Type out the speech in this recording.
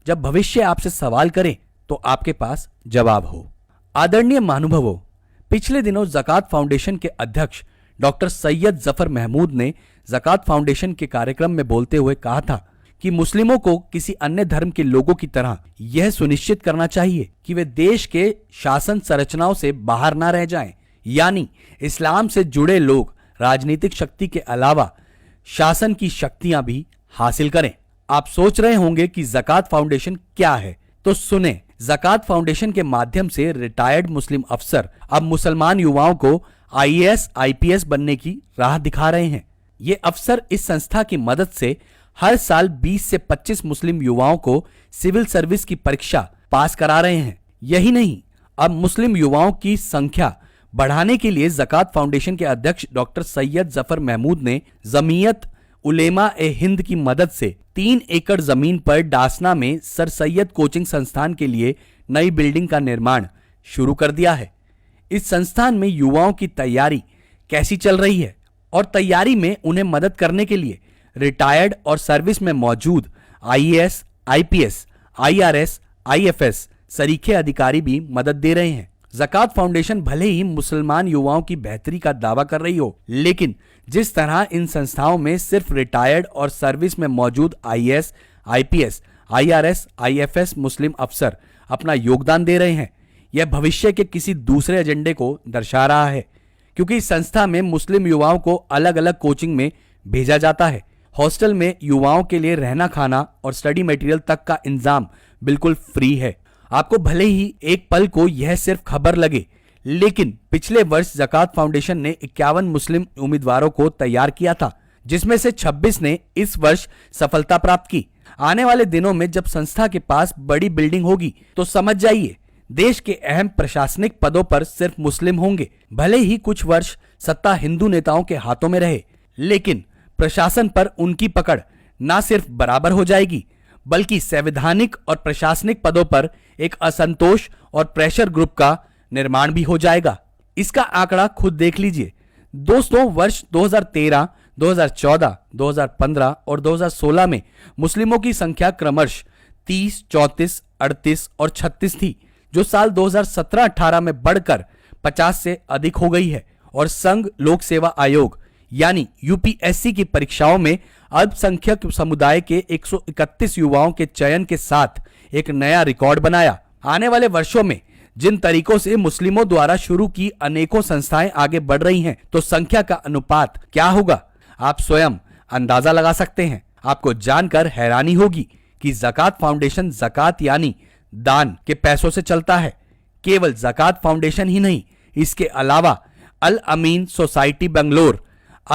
जब भविष्य आपसे सवाल करे तो आपके पास जवाब हो। आदरणीय महानुभावों, पिछले दिनों ज़कात फाउंडेशन के अध्यक्ष डॉक्टर सैयद जफर महमूद ने ज़कात फाउंडेशन के कार्यक्रम में बोलते हुए कहा था कि मुस्लिमों को किसी अन्य धर्म के लोगों की तरह यह सुनिश्चित करना चाहिए कि वे देश के शासन संरचनाओं से बाहर ना रह जाएं, यानी इस्लाम से जुड़े लोग राजनीतिक शक्ति के अलावा शासन की शक्तियां भी हासिल करें। आप सोच रहे होंगे कि ज़कात फाउंडेशन क्या है, तो सुने। ज़कात फाउंडेशन के माध्यम से रिटायर्ड मुस्लिम अफसर अब मुसलमान युवाओं को IAS IPS बनने की राह दिखा रहे हैं। ये अफसर इस संस्था की मदद से हर साल 20 से 25 मुस्लिम युवाओं को सिविल सर्विस की परीक्षा पास करा रहे हैं। यही नहीं, अब मुस्लिम युवाओं की संख्या बढ़ाने के लिए ज़कात फाउंडेशन के अध्यक्ष डॉक्टर सैयद जफर महमूद ने जमीयत उलेमा ए हिंद की मदद से 3 एकड़ जमीन पर डासना में सर सैयद कोचिंग संस्थान के लिए नई बिल्डिंग का निर्माण शुरू कर दिया है। इस संस्थान में युवाओं की तैयारी कैसी चल रही है और तैयारी में उन्हें मदद करने के लिए रिटायर्ड और सर्विस में मौजूद IAS IPS IRS IFS सरीखे अधिकारी भी मदद दे रहे हैं। ज़कात फाउंडेशन भले ही मुसलमान युवाओं की बेहतरी का दावा कर रही हो, लेकिन जिस तरह इन संस्थाओं में सिर्फ रिटायर्ड और सर्विस में मौजूद IAS IPS IRS IFS मुस्लिम अफसर अपना योगदान दे रहे हैं, यह भविष्य के किसी दूसरे एजेंडे को दर्शा रहा है, क्योंकि इस संस्था में मुस्लिम युवाओं को अलग अलग कोचिंग में भेजा जाता है। हॉस्टल में युवाओं के लिए रहना खाना और स्टडी मटेरियल तक का इंतजाम बिल्कुल फ्री है। आपको भले ही एक पल को यह सिर्फ खबर लगे, लेकिन पिछले वर्ष ज़कात फाउंडेशन ने 51 मुस्लिम उम्मीदवारों को तैयार किया था, जिसमें से 26 ने इस वर्ष सफलता प्राप्त की। आने वाले दिनों में जब संस्था के पास बड़ी बिल्डिंग होगी तो समझ जाइए, देश के अहम प्रशासनिक पदों पर सिर्फ मुस्लिम होंगे। भले ही कुछ वर्ष सत्ता हिंदू नेताओं के हाथों में रहे, लेकिन प्रशासन पर उनकी पकड़ न सिर्फ बराबर हो जाएगी, बल्कि संवैधानिक और प्रशासनिक पदों पर एक असंतोष और प्रेशर ग्रुप का निर्माण भी हो जाएगा। इसका आंकड़ा खुद देख लीजिए दोस्तों। वर्ष 2013, 2014, 2015 और 2016 में मुस्लिमों की संख्या क्रमशः 30, 34, 38 और 36 थी, जो साल 2017-18 में बढ़कर 50 से अधिक हो गई है। और संघ लोक सेवा आयोग यानी UPSC की परीक्षाओं में अल्पसंख्यक समुदाय के 131 युवाओं के चयन के साथ एक नया रिकॉर्ड बनाया। आने वाले वर्षों में जिन तरीकों से मुस्लिमों द्वारा शुरू की अनेकों संस्थाएं आगे बढ़ रही हैं, तो संख्या का अनुपात क्या होगा, आप स्वयं अंदाजा लगा सकते हैं। आपको जानकर हैरानी होगी कि ज़कात फाउंडेशन ज़कात यानी दान के पैसों से चलता है। केवल ज़कात फाउंडेशन ही नहीं, इसके अलावा अल अमीन सोसाइटी बेंगलोर